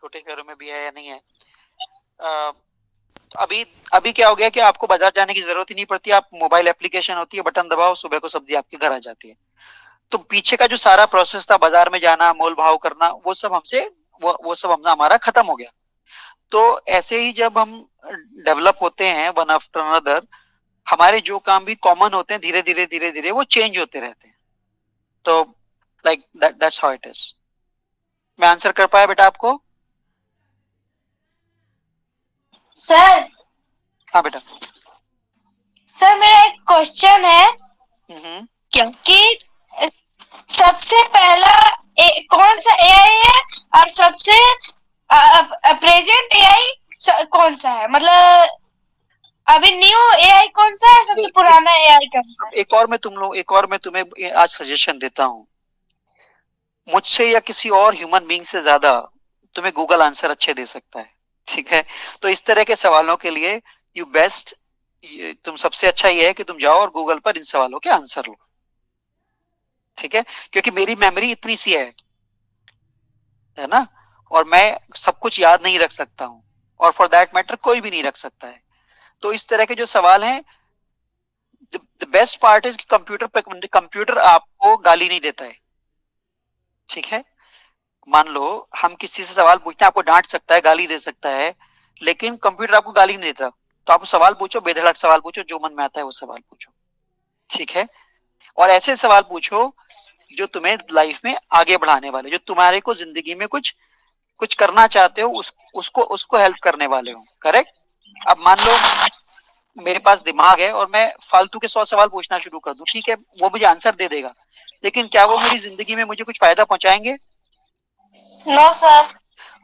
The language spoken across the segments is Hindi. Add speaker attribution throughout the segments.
Speaker 1: छोटे शहरों में भी है या नहीं है। अ, अभी अभी क्या हो गया कि आपको बाजार जाने की जरूरत ही नहीं पड़ती, आप मोबाइल एप्लीकेशन होती है, बटन दबाओ, सुबह को सब्जी आपके घर आ जाती है। तो पीछे का जो सारा प्रोसेस था, बाजार में जाना, मोल भाव करना, वो सब हमसे वो सब हमारा खत्म हो गया। तो ऐसे ही जब हम डेवलप होते हैं वन आफ्टर अनदर, हमारे जो काम भी कॉमन होते हैं, धीरे धीरे धीरे धीरे वो चेंज होते रहते हैं। तो like that's how it is. मैं आंसर कर पाया बेटा आपको?
Speaker 2: सर
Speaker 1: हाँ बेटा।
Speaker 2: सर मेरा एक क्वेश्चन है
Speaker 1: हम्म।
Speaker 2: कि सबसे पहला कौन सा एआई है और सबसे प्रेजेंट एआई कौन सा है, मतलब अभी न्यू एआई कौन सा है, सबसे पुराना एआई कौन सा है?
Speaker 1: एक और मैं तुम्हें आज सजेशन देता हूँ। मुझसे या किसी और ह्यूमन बीइंग से ज्यादा तुम्हें गूगल आंसर अच्छे दे सकता है। ठीक है? तो इस तरह के सवालों के लिए यू बेस्ट, तुम सबसे अच्छा ये है कि तुम जाओ और गूगल पर इन सवालों के आंसर लो। ठीक है? क्योंकि मेरी मेमोरी इतनी सी है ना, और मैं सब कुछ याद नहीं रख सकता हूँ, और फॉर दैट मैटर कोई भी नहीं रख सकता है। तो इस तरह के जो सवाल हैं, the best part is computer आपको गाली नहीं देता है। ठीक है? मान लो हम किसी से सवाल पूछते हैं, आपको डांट सकता है, गाली दे सकता है, लेकिन कंप्यूटर आपको गाली नहीं देता। तो आप सवाल पूछो, बेधड़क सवाल पूछो, जो मन में आता है वो सवाल पूछो। ठीक है? और ऐसे सवाल पूछो जो तुम्हें लाइफ में आगे बढ़ाने वाले, जो तुम्हारे को जिंदगी में कुछ कुछ करना चाहते हो, उसको उसको हेल्प करने वाले हो। करेक्ट? अब मान लो मेरे पास दिमाग है और मैं फालतू के 100 सवाल पूछना शुरू कर दूं, ठीक है, वो मुझे आंसर दे देगा, लेकिन क्या वो मेरी जिंदगी में मुझे कुछ फायदा पहुंचाएंगे?
Speaker 2: No sir.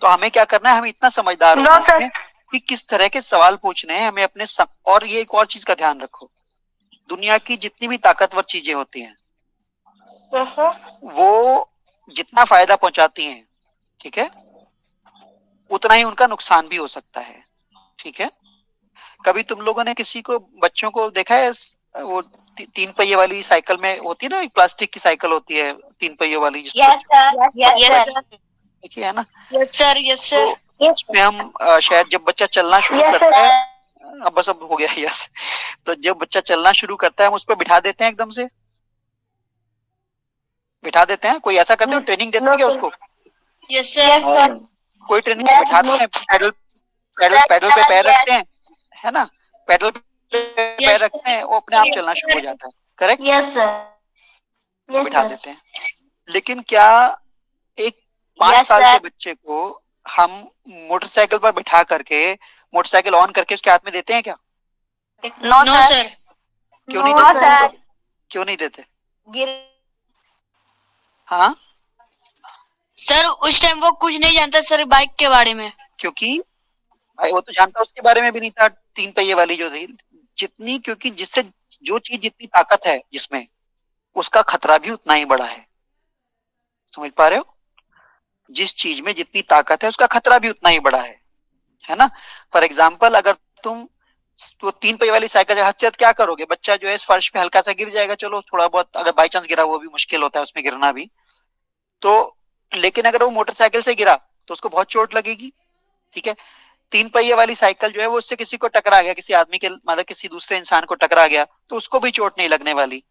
Speaker 1: तो हमें क्या करना है, हमें इतना समझदार
Speaker 2: नो
Speaker 1: होना
Speaker 2: सर।
Speaker 1: है कि किस तरह के सवाल पूछने हैं हमें अपने और ये एक और चीज का ध्यान रखो, दुनिया की जितनी भी ताकतवर चीजें होती हैं वो जितना फायदा पहुंचाती हैं, ठीक है, उतना ही उनका नुकसान भी हो सकता है। ठीक है? कभी तुम लोगों ने किसी को, बच्चों को देखा है वो तीन पहिए वाली साइकिल में होती है ना, एक प्लास्टिक की साइकिल होती है तीन पहियों वाली, जिसको
Speaker 2: यस सर, यस सर,
Speaker 1: देखिए है ना?
Speaker 2: यस सर, यस
Speaker 1: तो
Speaker 2: सर,
Speaker 1: उसमें हम शायद जब बच्चा चलना शुरू
Speaker 2: यस
Speaker 1: करता है,
Speaker 2: सर।
Speaker 1: अब बस अब हो गया यस। तो जब बच्चा चलना शुरू करता है हम उस पर बिठा देते हैं, एकदम से बिठा देते हैं। कोई ऐसा करते हो, ट्रेनिंग देते हैं क्या उसको?
Speaker 2: Yes sir.
Speaker 1: कोई ट्रेनिंग में बिठाते हैं, पैडल पैडल पैडल पे पैर रखते हैं, है ना, पैडल पे पैर रखते हैं, वो अपने आप चलना शुरू हो जाता है। करेक्ट?
Speaker 2: यस सर,
Speaker 1: बिठा देते हैं। लेकिन क्या एक 5 साल के बच्चे को हम मोटरसाइकिल पर बिठा करके, मोटरसाइकिल ऑन करके उसके हाथ में देते हैं क्या?
Speaker 2: नो सर,
Speaker 1: क्यों नहीं देते?
Speaker 2: सर।
Speaker 1: क्यों नहीं देते?
Speaker 2: गिर
Speaker 1: हाँ,
Speaker 2: सर उस टाइम वो कुछ नहीं जानता सर बाइक के बारे में।
Speaker 1: क्योंकि भाई वो तो जानता, उसके बारे में भी नहीं था तीन पहिए वाली जो थी जितनी, क्योंकि जिससे जो चीज जितनी ताकत है जिसमें, उसका खतरा भी उतना ही बड़ा है। समझ पा रहे हो? जिस चीज में जितनी ताकत है उसका खतरा भी उतना ही बड़ा है ना? फॉर एग्जाम्पल, अगर तुम तो तीन पहिए वाली साइकिल से हद से हद क्या करोगे, बच्चा जो है इस फर्श पे हल्का सा गिर जाएगा, चलो थोड़ा बहुत, अगर बाई चांस गिरा, वो भी मुश्किल होता है उसमें गिरना भी तो, लेकिन अगर वो मोटरसाइकिल से गिरा तो उसको बहुत चोट लगेगी। ठीक है? तीन पहिए वाली साइकिल जो है वो उससे किसी को टकरा गया, किसी आदमी के, मतलब किसी दूसरे इंसान को टकरा गया, तो उसको भी चोट नहीं लगने वाली।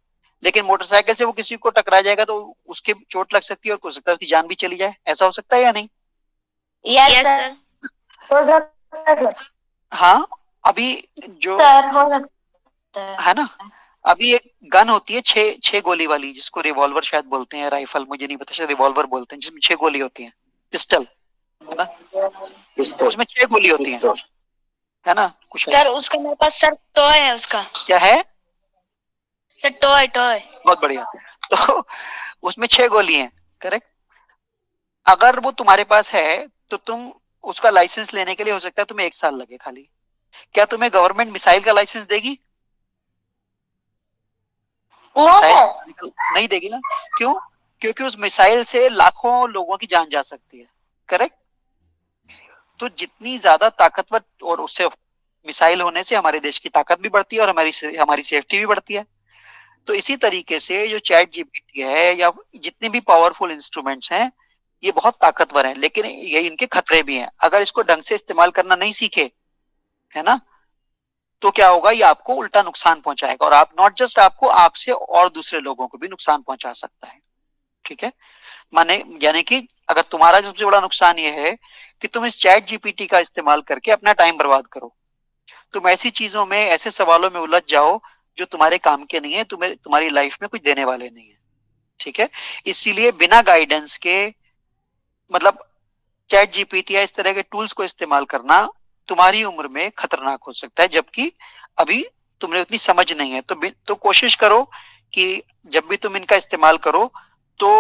Speaker 1: लेकिन मोटरसाइकिल से वो किसी को टकरा जाएगा तो उसके चोट लग सकती है, और हो सकता है उसकी जान भी चली जाए। ऐसा हो सकता है या नहीं?
Speaker 2: Yes sir. हो सकता है
Speaker 1: हाँ। अभी जो
Speaker 2: सर, हो सकता
Speaker 1: है ना, अभी एक गन होती है छह छह गोली वाली, जिसको रिवॉल्वर शायद बोलते हैं, राइफल मुझे नहीं पता, शायद रिवॉल्वर बोलते हैं, जिसमें 6 गोली होती हैं, पिस्टल, है ना, उसमें 6 गोली होती हैं, है ना? कुछ
Speaker 2: सर उसका मेरे पास सर टॉय है उसका।
Speaker 1: क्या है?
Speaker 2: Sir toy toy.
Speaker 1: बहुत बढ़िया। तो उसमें 6 गोली हैं। करेक्ट? अगर वो तुम्हारे पास है तो तुम उसका लाइसेंस लेने के लिए हो सकता है तुम्हें 1 साल लगे खाली। क्या तुम्हें गवर्नमेंट मिसाइल का लाइसेंस देगी? मिसाइल नहीं देगी ना। क्यों? क्योंकि उस मिसाइल से लाखों लोगों की जान जा सकती है। करेक्ट? तो जितनी ज्यादा ताकतवर, और उससे मिसाइल होने से हमारे देश की ताकत भी बढ़ती है और हमारी सेफ्टी भी बढ़ती है। तो इसी तरीके से जो चैट जीपीटी है या जितने भी पावरफुल इंस्ट्रूमेंट्स हैं, ये बहुत ताकतवर हैं, लेकिन ये इनके खतरे भी हैं। अगर इसको ढंग से इस्तेमाल करना नहीं सीखे, है ना, तो क्या होगा, ये आपको उल्टा नुकसान पहुंचाएगा, और आप नॉट जस्ट आपको, आपसे और दूसरे लोगों को भी नुकसान पहुंचा सकता है। ठीक है, माने यानी कि अगर तुम्हारा सबसे बड़ा नुकसान ये है कि तुम इस चैट जीपीटी का इस्तेमाल करके अपना टाइम बर्बाद करो, तुम ऐसी चीजों में, ऐसे सवालों में उलझ जाओ जो तुम्हारे काम के नहीं है, तुम्हें तुम्हारी लाइफ में कुछ देने वाले नहीं है। ठीक है, इसीलिए बिना गाइडेंस के, मतलब चैट जीपीटी या इस तरह के टूल्स को इस्तेमाल करना तुम्हारी उम्र में खतरनाक हो सकता है, जबकि अभी तुमने उतनी समझ नहीं है। तो कोशिश करो कि जब भी तुम इनका इस्तेमाल करो तो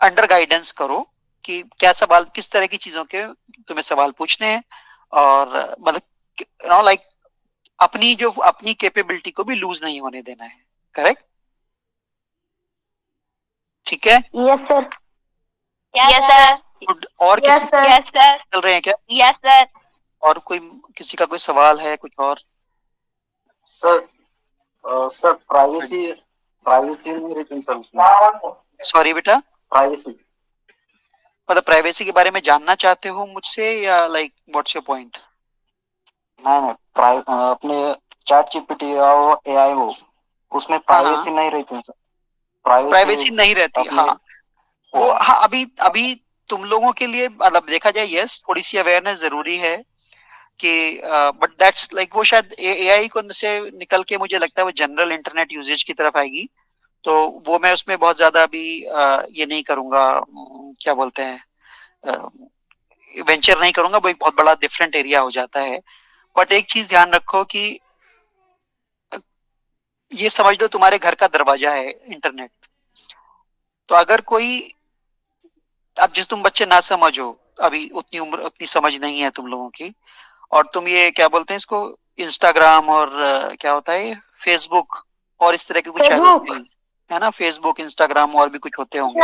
Speaker 1: अंडर गाइडेंस करो कि क्या सवाल, किस तरह की चीजों के तुम्हें सवाल पूछने हैं, और मतलब लाइक अपनी जो अपनी कैपेबिलिटी को भी लूज नहीं होने देना है। करेक्ट? ठीक है,
Speaker 3: yes sir.
Speaker 2: Yes sir.
Speaker 1: Good. और
Speaker 3: यस
Speaker 1: किसी
Speaker 3: सर।
Speaker 2: Yes sir.
Speaker 1: चल रहे हैं क्या?
Speaker 2: Yes sir.
Speaker 1: और कोई, किसी का कोई सवाल है कुछ और?
Speaker 4: सर सर प्राइवेसी प्राइवेसी नहीं रहती सर।
Speaker 1: सॉरी बेटा,
Speaker 4: प्राइवेसी
Speaker 1: मतलब प्राइवेसी के बारे में जानना चाहते हो मुझसे, या लाइक व्हाट्स योर पॉइंट?
Speaker 4: नहीं, अपने चैट जीपीटी और एआई वो, उसमें प्राइवेसी नहीं रहती सर।
Speaker 1: प्राइवेसी नहीं रहती,
Speaker 4: अपने-
Speaker 1: हाँ। वो हाँ, अभी अभी तुम लोगों के लिए, मतलब देखा जाए, यस, थोड़ी सी अवेयरनेस जरूरी है कि, बट दैट्स लाइक, वो शायद एआई को से निकल के मुझे लगता है वो जनरल इंटरनेट यूजेज की तरफ आएगी। तो वो मैं उसमें बहुत ज्यादा अभी ये नहीं करूंगा, क्या बोलते हैं, वेंचर नहीं करूंगा, वो एक बहुत बड़ा डिफरेंट एरिया हो जाता है। बट एक चीज ध्यान रखो कि ये समझ लो तुम्हारे घर का दरवाजा है इंटरनेट। तो अगर कोई, अब जिस तुम बच्चे ना समझो, अभी उतनी उम्र, उतनी समझ नहीं है तुम लोगों की, और तुम ये क्या बोलते हैं इसको, इंस्टाग्राम और क्या होता है, फेसबुक और इस तरह के कुछ शायद होते हैं, है ना, फेसबुक, इंस्टाग्राम और भी कुछ होते होंगे।